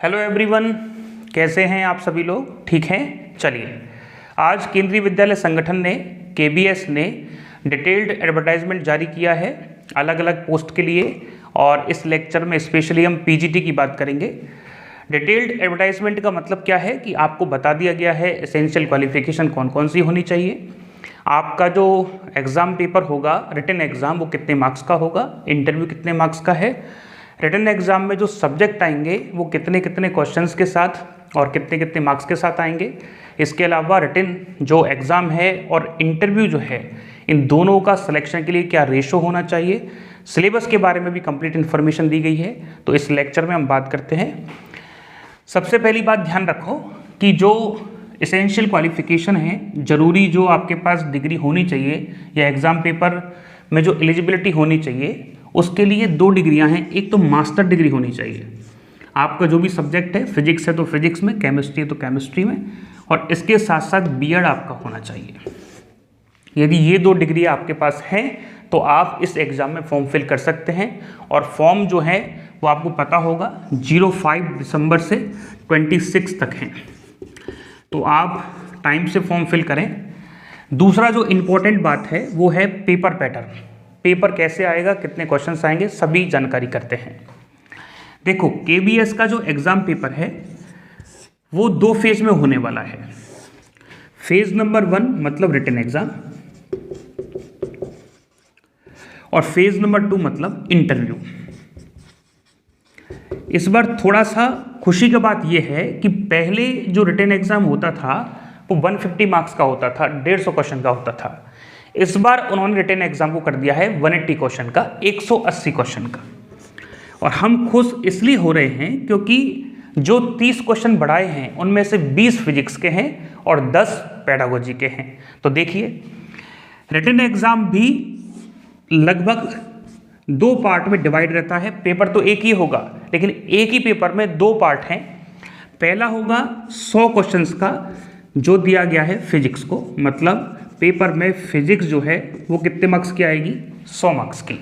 Hello everyone, कैसे हैं आप सभी लोग? ठीक हैं? चलिए, आज केंद्रीय विद्यालय संगठन ने केबीएस ने डिटेल्ड एडवर्टाइजमेंट जारी किया है अलग अलग पोस्ट के लिए, और इस लेक्चर में स्पेशली हम पीजीटी की बात करेंगे। डिटेल्ड एडवर्टाइजमेंट का मतलब क्या है कि आपको बता दिया गया है एसेंशियल क्वालिफिकेशन कौन कौन सी होनी चाहिए, आपका जो एग्ज़ाम पेपर होगा रिटन एग्ज़ाम वो कितने मार्क्स का होगा, इंटरव्यू कितने मार्क्स का है, रिटन एग्ज़ाम में जो सब्जेक्ट आएंगे वो कितने कितने क्वेश्चंस के साथ और कितने कितने मार्क्स के साथ आएंगे। इसके अलावा रिटन जो एग्ज़ाम है और इंटरव्यू जो है इन दोनों का सिलेक्शन के लिए क्या रेशो होना चाहिए, सिलेबस के बारे में भी कंप्लीट इन्फॉर्मेशन दी गई है। तो इस लेक्चर में हम बात करते हैं। सबसे पहली बात ध्यान रखो कि जो एसेंशियल क्वालिफिकेशन है, ज़रूरी जो आपके पास डिग्री होनी चाहिए या एग्ज़ाम पेपर में जो एलिजिबिलिटी होनी चाहिए, उसके लिए 2 डिग्रियां हैं। एक तो मास्टर डिग्री होनी चाहिए, आपका जो भी सब्जेक्ट है, फिजिक्स है तो फिजिक्स में, केमिस्ट्री है तो केमिस्ट्री में, और इसके साथ साथ बीएड आपका होना चाहिए। यदि ये 2 डिग्री आपके पास हैं तो आप इस एग्ज़ाम में फॉर्म फिल कर सकते हैं। और फॉर्म जो है वो आपको पता होगा 05 दिसंबर से 26 तक हैं, तो आप टाइम से फॉर्म फिल करें। दूसरा जो इम्पोर्टेंट बात है वो है पेपर पैटर्न। पेपर कैसे आएगा, कितने क्वेश्चंस आएंगे, सभी जानकारी करते हैं। देखो, केबीएस का जो एग्ज़ाम पेपर है वो 2 फेज में होने वाला है। फेज नंबर 1 मतलब रिटन एग्ज़ाम, और फेज नंबर 2 मतलब इंटरव्यू। इस बार थोड़ा सा खुशी की बात यह है कि पहले जो रिटन एग्ज़ाम होता था वो 150 मार्क्स का होता था, 150 क्वेश्चन का होता था। इस बार उन्होंने रिटन एग्ज़ाम को कर दिया है 180 क्वेश्चन का, 180 क्वेश्चन का। और हम खुश इसलिए हो रहे हैं क्योंकि जो 30 क्वेश्चन बढ़ाए हैं उनमें से 20 फिजिक्स के हैं और 10 पेडागोजी के हैं। तो देखिए, रिटन एग्ज़ाम भी लगभग 2 पार्ट में डिवाइड रहता है। पेपर तो एक ही होगा, लेकिन एक ही पेपर में 2 पार्ट हैं। पहला होगा 100 क्वेश्चंस का, जो दिया गया है फिजिक्स को, मतलब पेपर में फिजिक्स जो है वो कितने मार्क्स की आएगी, 100 मार्क्स की।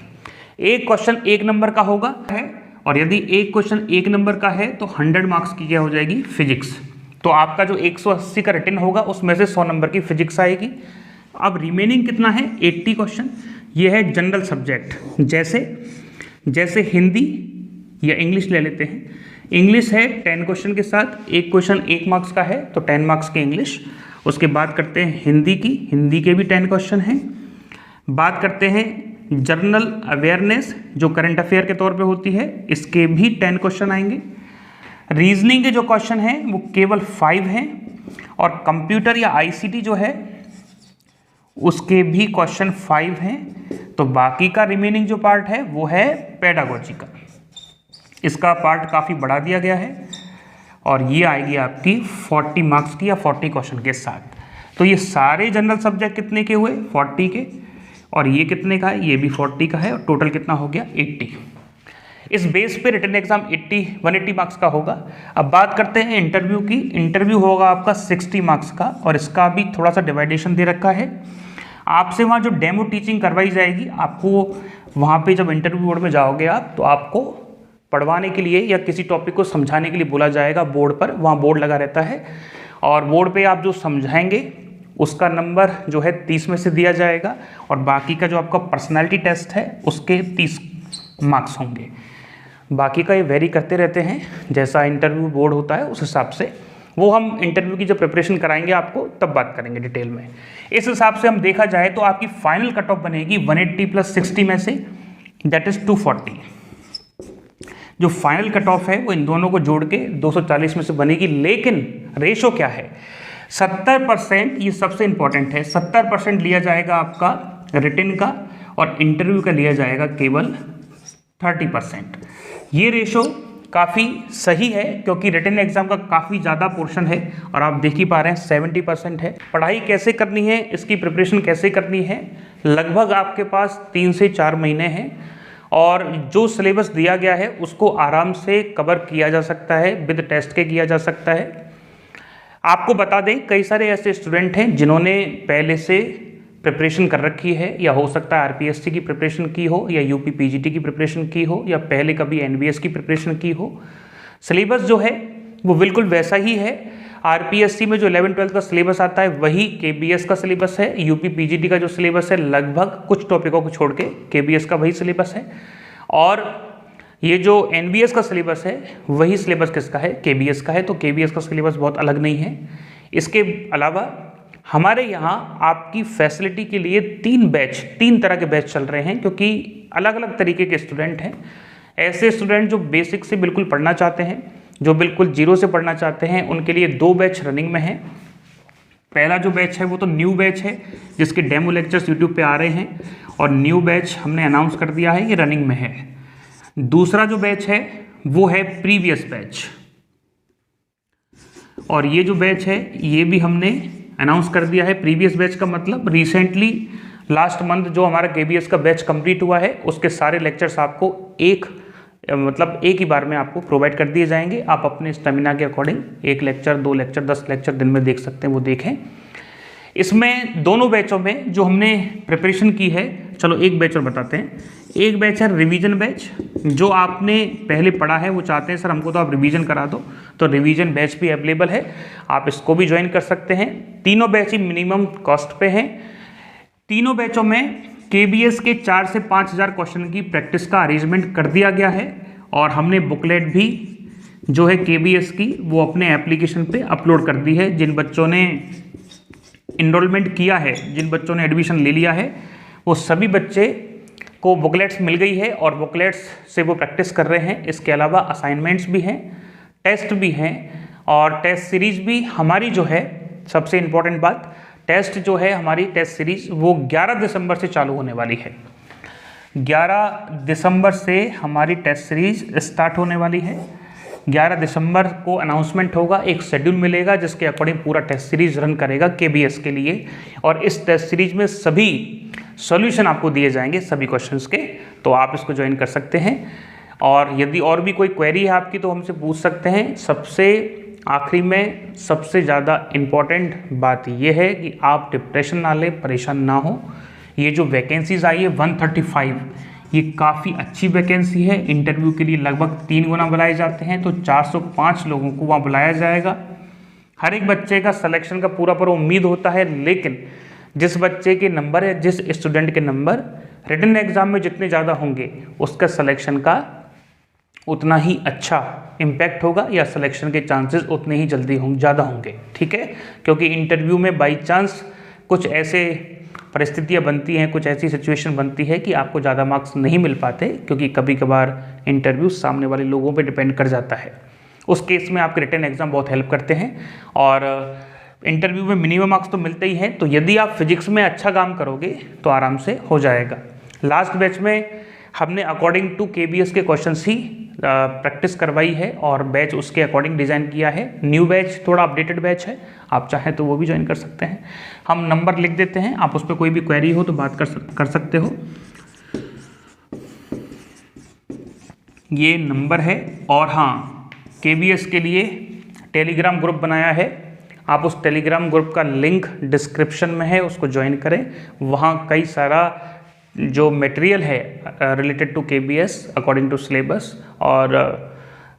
एक क्वेश्चन 1 नंबर का होगा है, और यदि एक क्वेश्चन 1 नंबर का है तो 100 मार्क्स की क्या हो जाएगी, फिजिक्स। तो आपका जो 180 का रिटन होगा उसमें से 100 नंबर की फिजिक्स आएगी। अब रिमेनिंग कितना है, 80 क्वेश्चन। ये है जनरल सब्जेक्ट, जैसे हिंदी या इंग्लिश ले लेते हैं। इंग्लिश है 10 क्वेश्चन के साथ, एक क्वेश्चन 1 मार्क्स का है तो 10 मार्क्स की इंग्लिश। उसके बाद करते हैं हिंदी की, हिंदी के भी 10 क्वेश्चन हैं। बात करते हैं जनरल अवेयरनेस जो करंट अफेयर के तौर पे होती है, इसके भी 10 क्वेश्चन आएंगे। रीजनिंग के जो क्वेश्चन हैं वो केवल 5 हैं, और कंप्यूटर या आईसीटी जो है उसके भी क्वेश्चन 5 हैं। तो बाकी का रिमेनिंग जो पार्ट है वो है पेडागोजी का। इसका पार्ट काफ़ी बढ़ा दिया गया है, और ये आएगी आपकी 40 मार्क्स की या 40 क्वेश्चन के साथ। तो ये सारे जनरल सब्जेक्ट कितने के हुए, 40 के, और ये कितने का है, ये भी 40 का है, और टोटल कितना हो गया, 80। इस बेस पे रिटन एग्जाम 180 मार्क्स का होगा। अब बात करते हैं इंटरव्यू की। इंटरव्यू होगा आपका 60 मार्क्स का, और इसका भी थोड़ा सा डिवाइडेशन दे रखा है। आपसे वहाँ जो डेमो टीचिंग करवाई जाएगी, आपको वहाँ पे जब इंटरव्यू बोर्ड में जाओगे आप, तो आपको पढ़वाने के लिए या किसी टॉपिक को समझाने के लिए बोला जाएगा बोर्ड पर। वहाँ बोर्ड लगा रहता है, और बोर्ड पे आप जो समझाएंगे उसका नंबर जो है 30 में से दिया जाएगा, और बाकी का जो आपका पर्सनालिटी टेस्ट है उसके 30 मार्क्स होंगे। बाकी का ये वेरी करते रहते हैं, जैसा इंटरव्यू बोर्ड होता है उस हिसाब से। वो हम इंटरव्यू की जब प्रिपरेशन कराएंगे आपको तब बात करेंगे डिटेल में। इस हिसाब से हम देखा जाए तो आपकी फाइनल कट ऑफ बनेगी 180 + 60 में से, दैट इज़ 240। जो फाइनल कट ऑफ है वो इन दोनों को जोड़ के 240 में से बनेगी। लेकिन रेशो क्या है, 70%, ये सबसे इंपॉर्टेंट है, 70% लिया जाएगा आपका रिटन का, और इंटरव्यू का लिया जाएगा केवल 30%। ये रेशो काफ़ी सही है, क्योंकि रिटन एग्जाम का काफ़ी ज़्यादा पोर्शन है, और आप देख ही पा रहे हैं 70% है। पढ़ाई कैसे करनी है, इसकी प्रिपरेशन कैसे करनी है, लगभग आपके पास 3 से 4 महीने हैं, और जो सिलेबस दिया गया है उसको आराम से कवर किया जा सकता है, विद टेस्ट के किया जा सकता है। आपको बता दें, कई सारे ऐसे स्टूडेंट हैं जिन्होंने पहले से प्रिपरेशन कर रखी है, या हो सकता है आरपीएससी की प्रिपरेशन की हो, या यूपी पीजीटी की प्रिपरेशन की हो, या पहले कभी एनबीएस की प्रिपरेशन की हो। सिलेबस जो है वो बिल्कुल वैसा ही है। आरपीएससी में जो 11-12 का सिलेबस आता है वही केबीएस का सिलेबस है। यूपी पीजीटी का जो सिलेबस है लगभग कुछ टॉपिकों को छोड़ के केबीएस का वही सिलेबस है। और ये जो एनबीएस का सिलेबस है वही सिलेबस किसका है, केबीएस का है। तो केबीएस का सिलेबस बहुत अलग नहीं है। इसके अलावा हमारे यहाँ आपकी फैसिलिटी के लिए 3 तरह के बैच चल रहे हैं, क्योंकि अलग अलग तरीके के स्टूडेंट हैं। ऐसे स्टूडेंट जो बेसिक से बिल्कुल पढ़ना चाहते हैं, जो बिल्कुल जीरो से पढ़ना चाहते हैं, उनके लिए 2 बैच रनिंग में हैं। पहला जो बैच है वो तो न्यू बैच है, जिसके डेमो लेक्चर्स यूट्यूब पे आ रहे हैं, और न्यू बैच हमने अनाउंस कर दिया है, ये रनिंग में है। दूसरा जो बैच है वो है प्रीवियस बैच, और ये जो बैच है ये भी हमने अनाउंस कर दिया है। प्रीवियस बैच का मतलब रिसेंटली लास्ट मंथ जो हमारा केबीएस का बैच कंप्लीट हुआ है उसके सारे लेक्चर्स आपको एक ही बार में आपको प्रोवाइड कर दिए जाएंगे। आप अपने स्टेमिना के अकॉर्डिंग 1 लेक्चर, 2 लेक्चर, 10 लेक्चर दिन में देख सकते हैं, वो देखें। इसमें दोनों बैचों में जो हमने प्रिपरेशन की है, चलो एक बैच और बताते हैं। एक बैच है रिवीजन बैच, जो आपने पहले पढ़ा है वो चाहते हैं सर हमको तो आप रिवीजन करा दो, तो रिवीजन बैच भी अवेलेबल है, आप इसको भी ज्वाइन कर सकते हैं। तीनों बैच ही मिनिमम कॉस्ट पे हैं। तीनों बैचों में केबीएस के 4 से 5 हज़ार क्वेश्चन की प्रैक्टिस का अरेंजमेंट कर दिया गया है, और हमने बुकलेट भी जो है केबीएस की वो अपने एप्लीकेशन पे अपलोड कर दी है। जिन बच्चों ने इनरोलमेंट किया है, जिन बच्चों ने एडमिशन ले लिया है, वो सभी बच्चे को बुकलेट्स मिल गई है और बुकलेट्स से वो प्रैक्टिस कर रहे हैं। इसके अलावा असाइनमेंट्स भी हैं, टेस्ट भी हैं, और टेस्ट सीरीज भी हमारी जो है, सबसे इम्पोर्टेंट बात, टेस्ट जो है हमारी टेस्ट सीरीज वो 11 दिसंबर से चालू होने वाली है। 11 दिसंबर से हमारी टेस्ट सीरीज स्टार्ट होने वाली है। 11 दिसंबर को अनाउंसमेंट होगा, एक शेड्यूल मिलेगा जिसके अकॉर्डिंग पूरा टेस्ट सीरीज रन करेगा केबीएस के लिए, और इस टेस्ट सीरीज में सभी सॉल्यूशन आपको दिए जाएंगे सभी क्वेश्चंस के, तो आप इसको ज्वाइन कर सकते हैं। और यदि और भी कोई क्वेरी है आपकी तो हमसे पूछ सकते हैं। सबसे आखिरी में सबसे ज़्यादा इम्पॉर्टेंट बात यह है कि आप डिप्रेशन ना लें, परेशान ना हो। ये जो वैकेंसीज आई है 135, ये काफ़ी अच्छी वैकेंसी है। इंटरव्यू के लिए लगभग 3 गुना बुलाए जाते हैं, तो 405 लोगों को वहाँ बुलाया जाएगा। हर एक बच्चे का सिलेक्शन का पूरा उम्मीद होता है, लेकिन जिस बच्चे के नंबर है, जिस स्टूडेंट के नंबर रिटन एग्जाम में जितने ज़्यादा होंगे उसका सिलेक्शन का उतना ही अच्छा इम्पैक्ट होगा, या सिलेक्शन के चांसेस उतने ही जल्दी ज़्यादा होंगे। ठीक है, क्योंकि इंटरव्यू में बाई चांस कुछ ऐसे परिस्थितियां बनती हैं, कुछ ऐसी सिचुएशन बनती है कि आपको ज़्यादा मार्क्स नहीं मिल पाते, क्योंकि कभी कभार इंटरव्यू सामने वाले लोगों पे डिपेंड कर जाता है। उस केस में आपके रिटन एग्ज़ाम बहुत हेल्प करते हैं, और इंटरव्यू में मिनिमम मार्क्स तो मिलते ही हैं। तो यदि आप फिजिक्स में अच्छा काम करोगे तो आराम से हो जाएगा। लास्ट बैच में हमने अकॉर्डिंग टू केबीएस के क्वेश्चंस ही प्रैक्टिस करवाई है, और बैच उसके अकॉर्डिंग डिज़ाइन किया है। न्यू बैच थोड़ा अपडेटेड बैच है, आप चाहें तो वो भी ज्वाइन कर सकते हैं। हम नंबर लिख देते हैं, आप उस पर कोई भी क्वेरी हो तो बात कर सकते हो। ये नंबर है, और हाँ, केबीएस के लिए टेलीग्राम ग्रुप बनाया है, आप उस टेलीग्राम ग्रुप का लिंक डिस्क्रिप्शन में है, उसको ज्वाइन करें। वहाँ कई सारा जो मटेरियल है related to KBS according to syllabus, और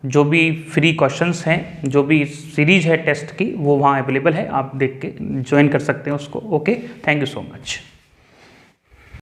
जो भी फ्री क्वेश्चंस हैं, जो भी सीरीज है टेस्ट की, वो वहाँ अवेलेबल है, आप देख के ज्वाइन कर सकते हैं उसको। Okay, thank you so much.